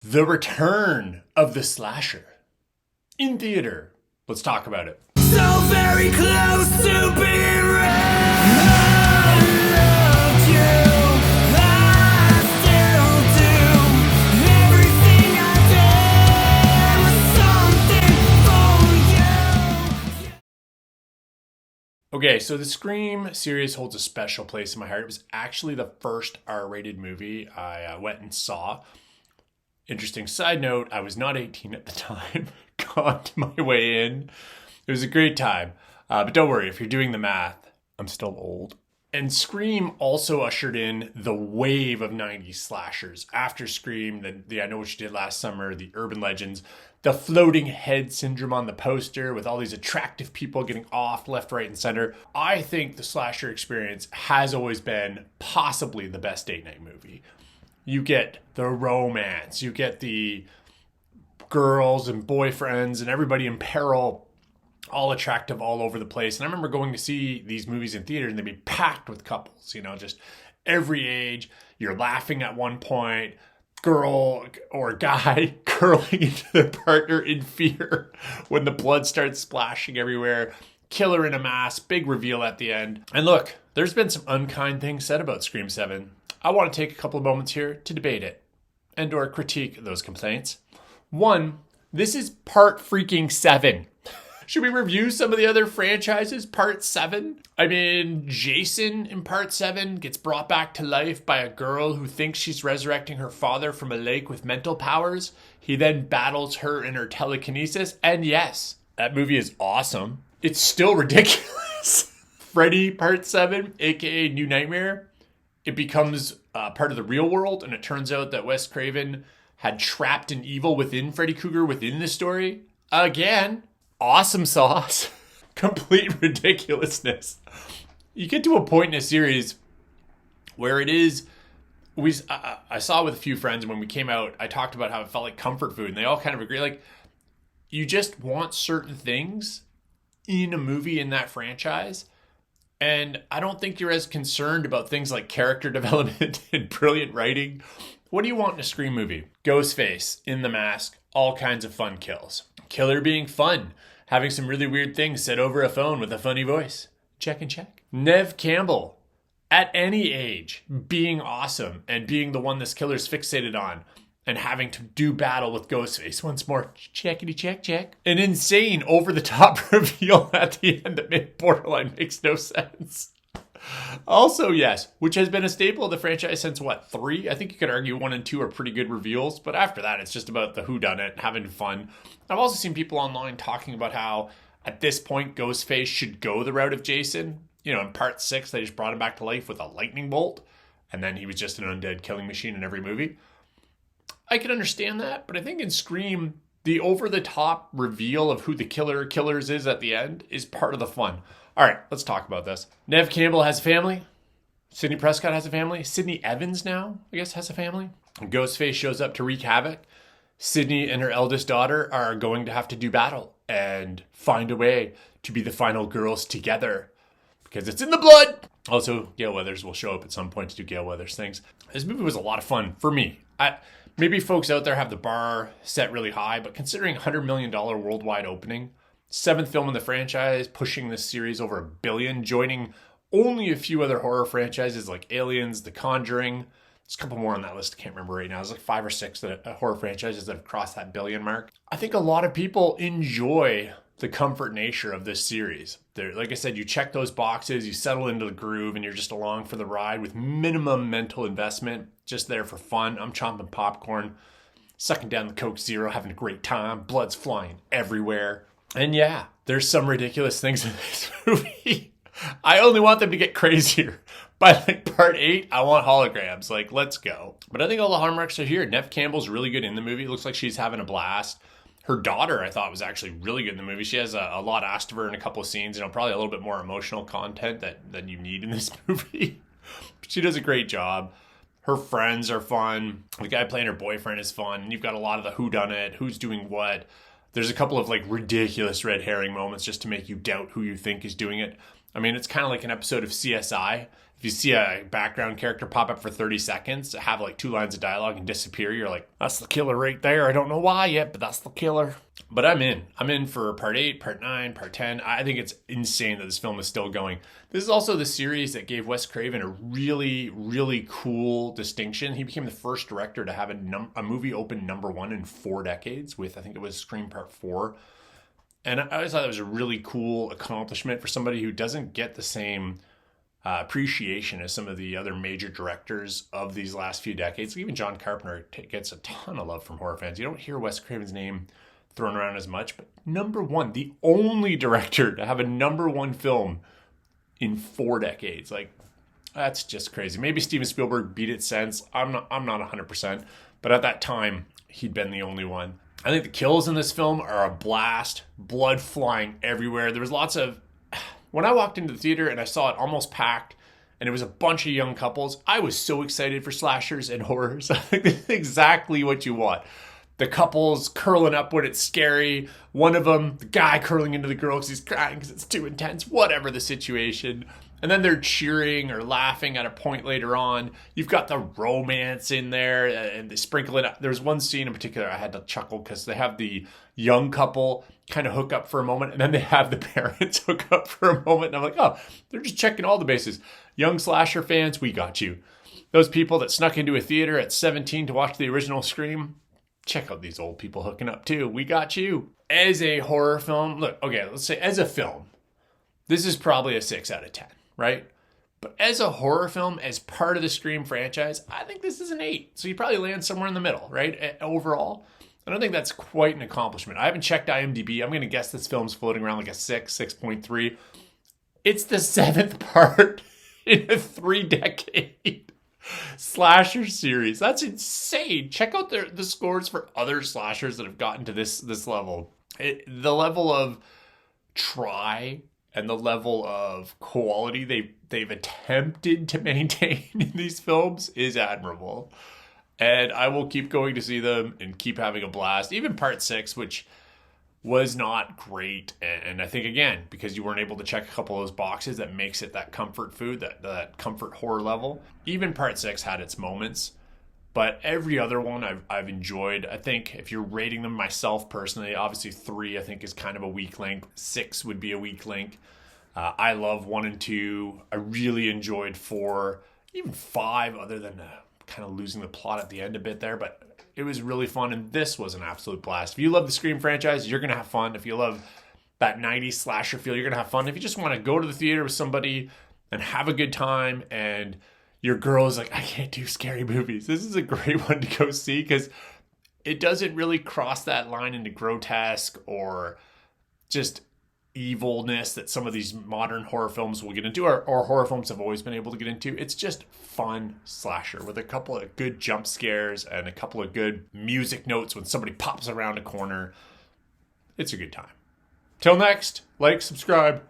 The return of the slasher in theater. Let's talk about it. So very close to being right. I loved you, I still do. Everything I did was something for you. Okay, so the Scream series holds a special place in my heart. It was actually the first R-rated movie I went and saw. Interesting side note, I was not 18 at the time. Got my way in. It was a great time. But don't worry, if you're doing the math, I'm still old. And Scream also ushered in the wave of 90s slashers. After Scream, the I Know What You Did Last Summer, the urban legends, the floating head syndrome on the poster with all these attractive people getting off left, right, and center. I think the slasher experience has always been possibly the best date night movie. You get the romance, you get the girls and boyfriends and everybody in peril, all attractive all over the place. And I remember going to see these movies in theater and they'd be packed with couples, just every age. You're laughing at one point, girl or guy curling into their partner in fear when the blood starts splashing everywhere. Killer in a mask, big reveal at the end. And look, there's been some unkind things said about Scream 7. I want to take a couple of moments here to debate it and or critique those complaints. One, this is part freaking 7. Should we review some of the other franchises? Part 7? I mean, Jason in part 7 gets brought back to life by a girl who thinks she's resurrecting her father from a lake with mental powers. He then battles her in her telekinesis. And yes, that movie is awesome. It's still ridiculous. Freddy part 7, aka New Nightmare. It becomes part of the real world, and it turns out that Wes Craven had trapped an evil within Freddy Krueger within the story. Again, awesome sauce. Complete ridiculousness. You get to a point in a series where it is, I saw with a few friends, and when we came out, I talked about how it felt like comfort food, and they all kind of agree, like, you just want certain things in a movie in that franchise. And I don't think you're as concerned about things like character development and brilliant writing. What do you want in a Scream movie? Ghostface in the mask, all kinds of fun kills. Killer being fun, having some really weird things said over a phone with a funny voice. Check and check. Neve Campbell, at any age, being awesome and being the one this killer's fixated on and having to do battle with Ghostface once more. Checkity check check. An insane over-the-top reveal at the end that borderline makes no sense. Also, yes, which has been a staple of the franchise since, 3? I think you could argue 1 and 2 are pretty good reveals, but after that, it's just about the whodunit, having fun. I've also seen people online talking about how, at this point, Ghostface should go the route of Jason. In part 6, they just brought him back to life with a lightning bolt, and then he was just an undead killing machine in every movie. I can understand that, but I think in Scream, the over-the-top reveal of who the killers is at the end is part of the fun. All right, let's talk about this. Neve Campbell has a family. Sidney Prescott has a family. Sydney Evans now, I guess, has a family. Ghostface shows up to wreak havoc. Sydney and her eldest daughter are going to have to do battle and find a way to be the final girls together because it's in the blood. Also, Gale Weathers will show up at some point to do Gale Weathers things. This movie was a lot of fun for me. Maybe folks out there have the bar set really high, but considering $100 million worldwide opening, 7th film in the franchise, pushing this series over $1 billion, joining only a few other horror franchises like Aliens, The Conjuring. There's a couple more on that list. I can't remember right now. There's like 5 or 6 horror franchises that have crossed that $1 billion mark. I think a lot of people enjoy the comfort nature of this series. Like I said, you check those boxes, you settle into the groove, and you're just along for the ride with minimum mental investment, just there for fun. I'm chomping popcorn, sucking down the Coke Zero, having a great time. Blood's flying everywhere. And yeah, there's some ridiculous things in this movie. I only want them to get crazier. By part 8, I want holograms. Let's go. But I think all the hallmarks are here. Neve Campbell's really good in the movie. It looks like she's having a blast. Her daughter, I thought, was actually really good in the movie. She has a lot asked of her in a couple of scenes, probably a little bit more emotional content than you need in this movie. She does a great job. Her friends are fun. The guy playing her boyfriend is fun. And you've got a lot of the whodunit, who's doing what. There's a couple of ridiculous red herring moments just to make you doubt who you think is doing it. I mean, it's kind of like an episode of CSI. If you see a background character pop up for 30 seconds, have like 2 lines of dialogue and disappear, you're like, that's the killer right there. I don't know why yet, but that's the killer. But I'm in. I'm in for part 8, part 9, part 10. I think it's insane that this film is still going. This is also the series that gave Wes Craven a really, really cool distinction. He became the first director to have a movie open #1 in 4 decades with, I think it was Scream Part 4. And I always thought that was a really cool accomplishment for somebody who doesn't get the same appreciation as some of the other major directors of these last few decades. Even John Carpenter gets a ton of love from horror fans. You don't hear Wes Craven's name thrown around as much, but #1, the only director to have a #1 film in 4 decades. Like, that's just crazy. Maybe Steven Spielberg beat it since. I'm not 100%, but at that time, he'd been the only one. I think the kills in this film are a blast. Blood flying everywhere. There was lots of... When I walked into the theater and I saw it almost packed and it was a bunch of young couples, I was so excited for slashers and horrors. I think that's exactly what you want. The couples curling up when it's scary. One of them, the guy curling into the girl because he's crying because it's too intense. Whatever the situation. And then they're cheering or laughing at a point later on. You've got the romance in there and they sprinkle it up. There's one scene in particular I had to chuckle because they have the young couple kind of hook up for a moment and then they have the parents hook up for a moment. And I'm like, oh, they're just checking all the bases. Young slasher fans, we got you. Those people that snuck into a theater at 17 to watch the original Scream, check out these old people hooking up too. We got you. As a horror film, look, okay, let's say as a film, this is probably a 6 out of 10. Right? But as a horror film, as part of the Scream franchise, I think this is an 8. So you probably land somewhere in the middle, right? Overall. I don't think that's quite an accomplishment. I haven't checked IMDb. I'm going to guess this film's floating around like a 6, 6.3. It's the 7th part in a 3-decade slasher series. That's insane. Check out the scores for other slashers that have gotten to this level. The level of try and the level of quality they've attempted to maintain in these films is admirable. And I will keep going to see them and keep having a blast. Even part 6, which was not great. And I think, again, because you weren't able to check a couple of those boxes, that makes it that comfort food, that comfort horror level. Even part 6 had its moments. But every other one I've enjoyed. I think if you're rating them myself personally, obviously 3 I think is kind of a weak link. 6 would be a weak link. I love 1 and 2. I really enjoyed 4. Even 5, other than kind of losing the plot at the end a bit there. But it was really fun, and this was an absolute blast. If you love the Scream franchise, you're going to have fun. If you love that 90s slasher feel, you're going to have fun. If you just want to go to the theater with somebody and have a good time and your girl is like, I can't do scary movies, this is a great one to go see because it doesn't really cross that line into grotesque or just evilness that some of these modern horror films will get into, or horror films have always been able to get into. It's just fun slasher with a couple of good jump scares and a couple of good music notes when somebody pops around a corner. It's a good time. Till next, like, subscribe.